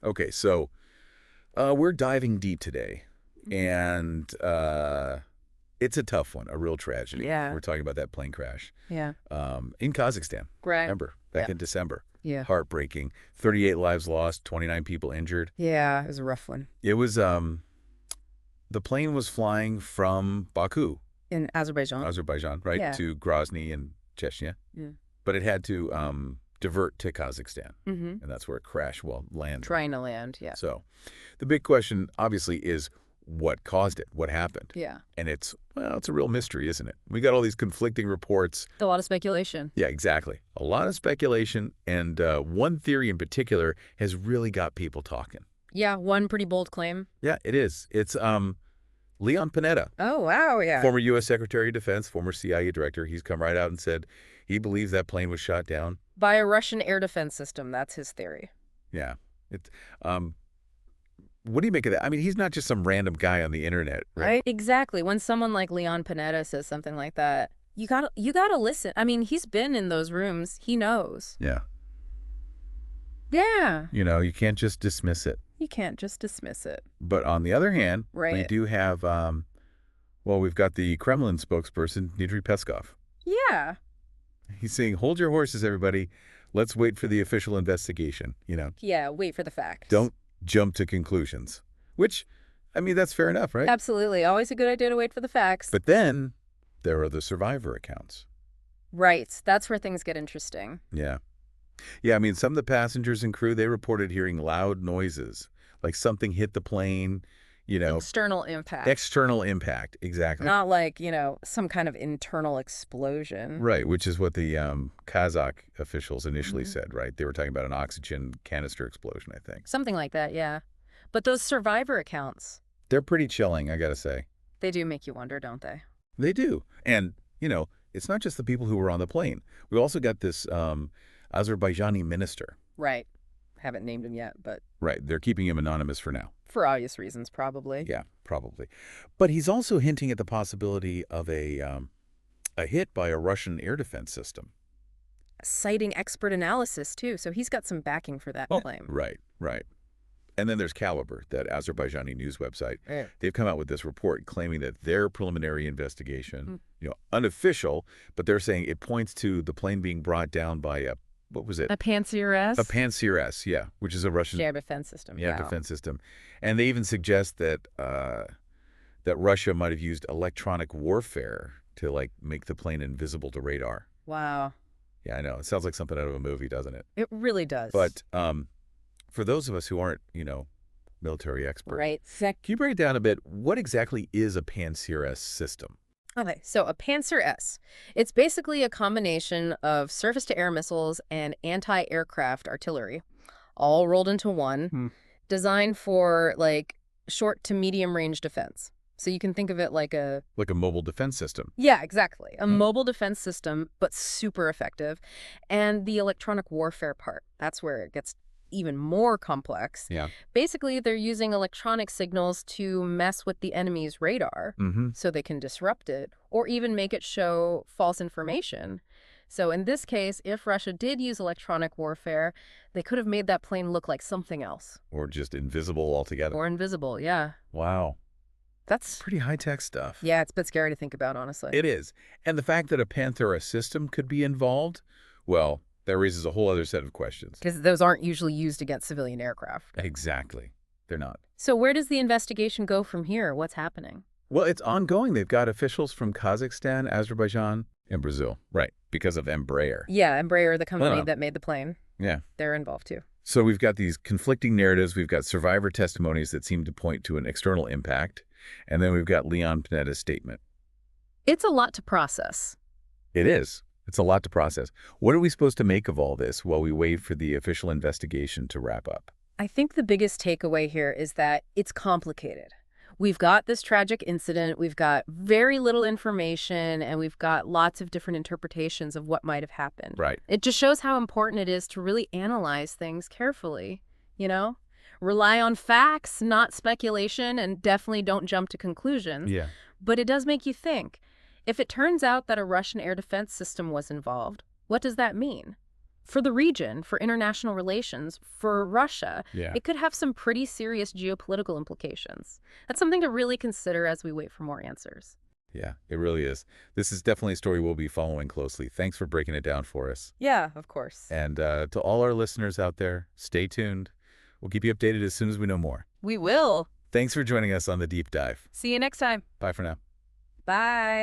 Okay, so we're diving deep today, and it's a tough one, a real tragedy. Yeah. We're talking about that plane crash Yeah. in Kazakhstan. Right. Remember, back Yeah. in December. Yeah. Heartbreaking. 38 lives lost, 29 people injured. Yeah. It was a rough one. It was the plane was flying from Baku, In Azerbaijan. Azerbaijan, right, Yeah. to Grozny in Chechnya, Yeah. but it had to divert to Kazakhstan, Mm-hmm. and that's where it crashed. Well, landed. Trying to land. Yeah. So, the big question, obviously, is what caused it? What happened? Yeah. And it's a real mystery, isn't it? We got all these conflicting reports. A lot of speculation. Yeah, exactly. A lot of speculation, and one theory in particular has really got people talking. Yeah. One pretty bold claim. Yeah, it is. It's Leon Panetta, Oh, wow. Yeah. former U.S. Secretary of Defense, former CIA director. He's come right out and said he believes that plane was shot down. By a Russian air defense system. That's his theory. Yeah. It, what do you make of that? I mean, he's not just some random guy on the internet, right? Right? Exactly. When someone like Leon Panetta says something like that, you gotta listen. I mean, he's been in those rooms. He knows. Yeah. Yeah. You can't just dismiss it. You can't just dismiss it. But on the other hand, we Right. do have, we've got the Kremlin spokesperson, Dmitry Peskov. Yeah. He's saying, hold your horses, everybody. Let's wait for the official investigation. Yeah. Wait for the facts. Don't jump to conclusions. Which, I mean, that's fair enough, right? Absolutely. Always a good idea to wait for the facts. But then there are the survivor accounts. Right. That's where things get interesting. Yeah. Yeah, I mean, some of the passengers and crew, they reported hearing loud noises, like something hit the plane, External impact. external impact. Exactly. Not like, some kind of internal explosion. Right, which is what the Kazakh officials initially Mhm. said, right? They were talking about an oxygen canister explosion, I think. Something like that, yeah. But those survivor accounts, They're pretty chilling, I got to say. they do make you wonder, don't they? They do. And, it's not just the people who were on the plane. We also got this Azerbaijani minister. Right. Haven't named him yet, but Right, they're keeping him anonymous for now. for obvious reasons, probably. Yeah, probably. But he's also hinting at the possibility of a hit by a Russian air defense system. Citing expert analysis, too, so he's got some backing for that claim. Right, right. And then there's Caliber, that Azerbaijani news website. Yeah. They've come out with this report claiming that their preliminary investigation, unofficial, but they're saying it points to the plane being brought down by what was it? A Pantsir S? A Pantsir S, yeah, which is a Russian Air defense system. defense system. And they even suggest that that Russia might have used electronic warfare to make the plane invisible to radar. Wow. Yeah, I know. It sounds like something out of a movie, doesn't it? It really does. But for those of us who aren't, military experts, Right. can you break it down a bit? What exactly is a Pantsir S system? Okay, so a Pantsir S. It's basically a combination of surface-to-air missiles and anti-aircraft artillery, all rolled into one, designed for, short to medium-range defense. So you can think of it like a... Like a mobile defense system. Yeah, exactly. A mobile defense system, but super effective. And the electronic warfare part, that's where it gets even more complex. Yeah. Basically, they're using electronic signals to mess with the enemy's radar so they can disrupt it or even make it show false information. So in this case, if Russia did use electronic warfare, they could have made that plane look like something else. Or just invisible altogether. Or invisible, yeah. Wow. That's... Pretty high-tech stuff. Yeah, it's a bit scary to think about, honestly. It is. And the fact that a Pantsir system could be involved, well, that raises a whole other set of questions. Because those aren't usually used against civilian aircraft. Exactly. They're not. So where does the investigation go from here? What's happening? Well, it's ongoing. They've got officials from Kazakhstan, Azerbaijan, and Brazil. Right, because of Embraer. Yeah, Embraer, the company Well, that made the plane. Yeah. They're involved, too. So we've got these conflicting narratives. We've got survivor testimonies that seem to point to an external impact. And then we've got Leon Panetta's statement. It's a lot to process. It is. It's a lot to process. What are we supposed to make of all this while we wait for the official investigation to wrap up? I think the biggest takeaway here is that it's complicated. We've got this tragic incident, we've got very little information, and we've got lots of different interpretations of what might have happened. Right. It just shows how important it is to really analyze things carefully, Rely on facts, not speculation, and definitely don't jump to conclusions. Yeah. But it does make you think. If it turns out that a Russian air defense system was involved, what does that mean? for the region, for international relations, for Russia, Yeah. it could have some pretty serious geopolitical implications. That's something to really consider as we wait for more answers. Yeah, it really is. This is definitely a story we'll be following closely. Thanks for breaking it down for us. Yeah, of course. And to all our listeners out there, stay tuned. We'll keep you updated as soon as we know more. We will. Thanks for joining us on The Deep Dive. See you next time. Bye for now. Bye.